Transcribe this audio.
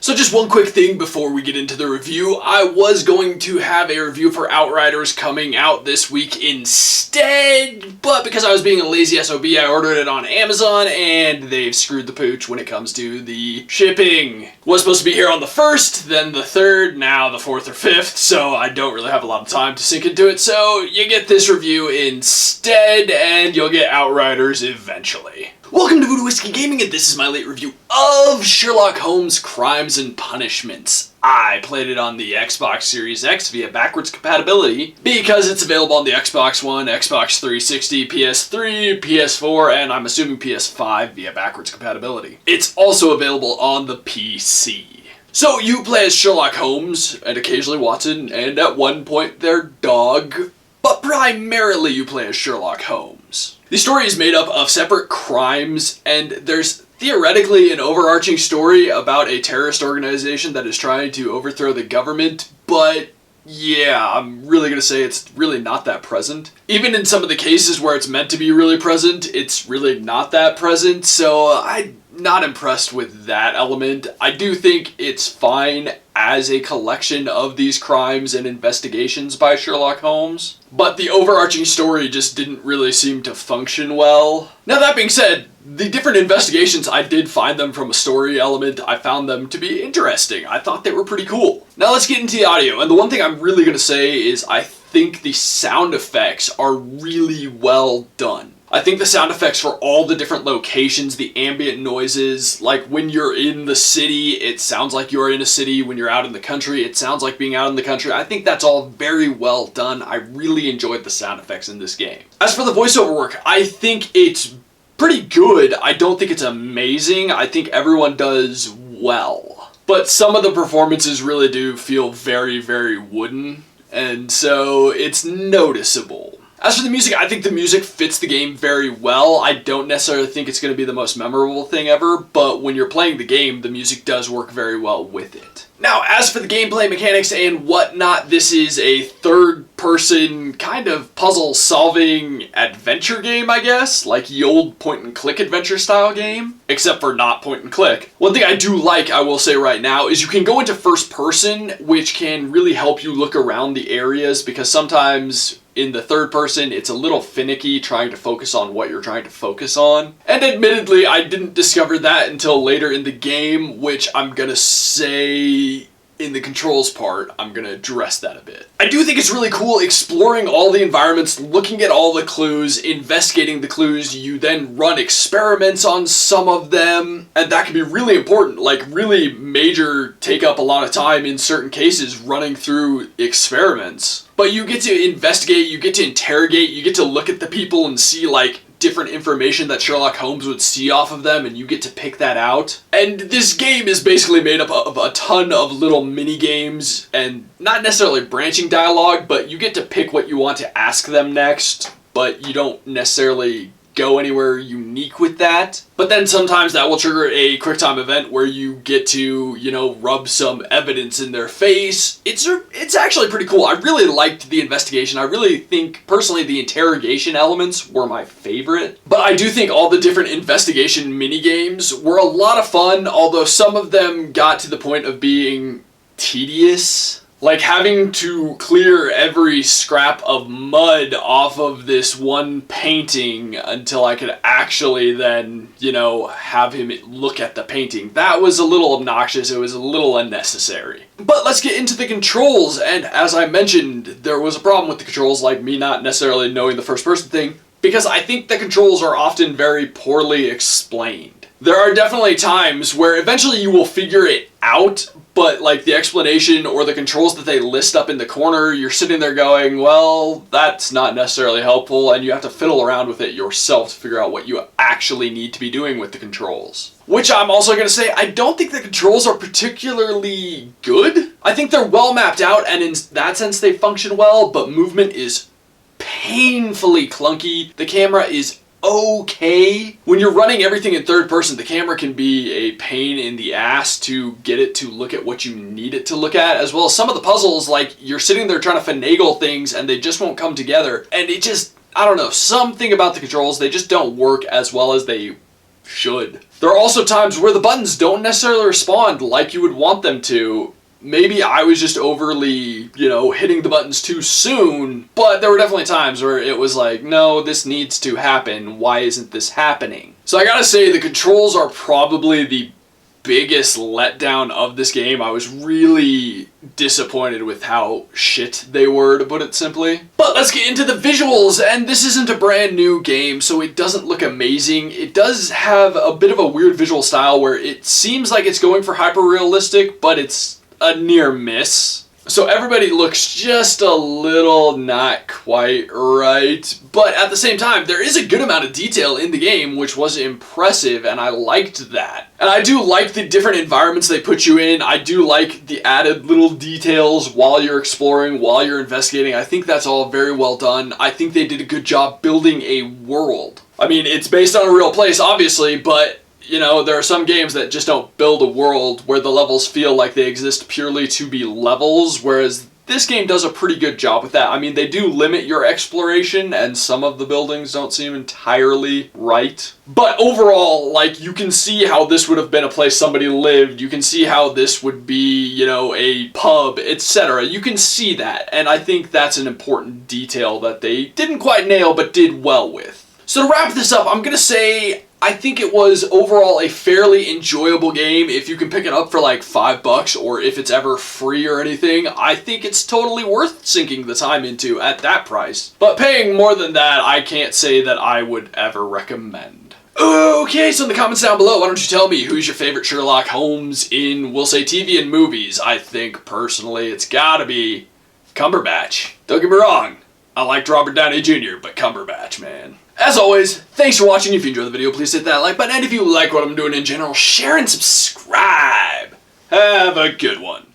So just one quick thing before we get into the review. I was going to have a review for Outriders coming out this week instead, but because I was being a lazy SOB, I ordered it on Amazon and they've screwed the pooch when it comes to the shipping. Was supposed to be here on the 1st, then the 3rd, now the 4th or 5th, so I don't really have a lot of time to sink into it, so you get this review instead and you'll get Outriders eventually. Welcome to Voodoo Whiskey Gaming, and this is my late review of Sherlock Holmes Crimes and Punishments. I played it on the Xbox Series X via backwards compatibility because it's available on the Xbox One, Xbox 360, PS3, PS4, and I'm assuming PS5 via backwards compatibility. It's also available on the PC. So you play as Sherlock Holmes, and occasionally Watson, and at one point their dog, but primarily you play as Sherlock Holmes. The story is made up of separate crimes, and there's theoretically an overarching story about a terrorist organization that is trying to overthrow the government, but yeah, I'm really gonna say it's really not that present. Even in some of the cases where it's meant to be really present, it's really not that present, so I'm not impressed with that element. I do think it's fine as a collection of these crimes and investigations by Sherlock Holmes, but the overarching story just didn't really seem to function well. Now that being said, the different investigations, I did find them from a story element. I found them to be interesting. I thought they were pretty cool. Now let's get into the audio, and the one thing I'm really going to say is I think the sound effects are really well done. I think the sound effects for all the different locations, the ambient noises, like when you're in the city, it sounds like you're in a city. When you're out in the country, it sounds like being out in the country. I think that's all very well done. I really enjoyed the sound effects in this game. As for the voiceover work, I think it's pretty good. I don't think it's amazing. I think everyone does well. But some of the performances really do feel very, very wooden, and so it's noticeable. As for the music, I think the music fits the game very well. I don't necessarily think it's going to be the most memorable thing ever, but when you're playing the game, the music does work very well with it. Now, as for the gameplay mechanics and whatnot, this is a third-person kind of puzzle-solving adventure game, I guess? Like the old point-and-click adventure style game, except for not point-and-click. One thing I do like, I will say right now, is you can go into first-person, which can really help you look around the areas, because sometimes in the third person, it's a little finicky trying to focus on what you're trying to focus on. And admittedly, I didn't discover that until later in the game, which I'm gonna say in the controls part, I'm gonna address that a bit. I do think it's really cool exploring all the environments, looking at all the clues, investigating the clues. You then run experiments on some of them, and that can be really important, like really major, take up a lot of time in certain cases running through experiments. But you get to investigate, you get to interrogate, you get to look at the people and see like different information that Sherlock Holmes would see off of them, and you get to pick that out. And this game is basically made up of a ton of little mini games, and not necessarily branching dialogue, but you get to pick what you want to ask them next, but you don't necessarily go anywhere unique with that. But then sometimes that will trigger a QuickTime event where you get to, you know, rub some evidence in their face. It's actually pretty cool. I really liked the investigation. I really think, personally, the interrogation elements were my favorite. But I do think all the different investigation mini-games were a lot of fun, although some of them got to the point of being tedious. Like having to clear every scrap of mud off of this one painting until I could actually then, you know, have him look at the painting. That was a little obnoxious. It was a little unnecessary. But let's get into the controls. And as I mentioned, there was a problem with the controls, like me not necessarily knowing the first person thing, because I think the controls are often very poorly explained. There are definitely times where eventually you will figure it out, but like the explanation or the controls that they list up in the corner, you're sitting there going, well, that's not necessarily helpful, and you have to fiddle around with it yourself to figure out what you actually need to be doing with the controls. Which I'm also going to say, I don't think the controls are particularly good. I think they're well mapped out, and in that sense they function well, but movement is painfully clunky. The camera is okay. When you're running everything in third person, the camera can be a pain in the ass to get it to look at what you need it to look at, as well as some of the puzzles, like you're sitting there trying to finagle things and they just won't come together, and it just, I don't know, something about the controls, they just don't work as well as they should. There are also times where the buttons don't necessarily respond like you would want them to. Maybe I was just overly, hitting the buttons too soon, but there were definitely times where it was like, no, this needs to happen. Why isn't this happening? So I gotta say, the controls are probably the biggest letdown of this game. I was really disappointed with how shit they were, to put it simply. But let's get into the visuals, and this isn't a brand new game, so it doesn't look amazing. It does have a bit of a weird visual style where it seems like it's going for hyper-realistic, but it's a near miss. So everybody looks just a little not quite right, but at the same time, there is a good amount of detail in the game, which was impressive, and I liked that. And I do like the different environments they put you in. I do like the added little details while you're exploring, while you're investigating. I think that's all very well done. I think they did a good job building a world. I mean, it's based on a real place, obviously, but there are some games that just don't build a world where the levels feel like they exist purely to be levels, whereas this game does a pretty good job with that. I mean, they do limit your exploration, and some of the buildings don't seem entirely right. But overall, you can see how this would have been a place somebody lived. You can see how this would be, a pub, etc. You can see that, and I think that's an important detail that they didn't quite nail, but did well with. So to wrap this up, I'm gonna say, I think it was overall a fairly enjoyable game. If you can pick it up for like $5, or if it's ever free or anything, I think it's totally worth sinking the time into at that price. But paying more than that, I can't say that I would ever recommend. Okay, so in the comments down below, why don't you tell me who's your favorite Sherlock Holmes in, we'll say, TV and movies? I think, personally, it's gotta be Cumberbatch. Don't get me wrong, I liked Robert Downey Jr., but Cumberbatch, man. As always, thanks for watching. If you enjoyed the video, please hit that like button. And if you like what I'm doing in general, share and subscribe. Have a good one.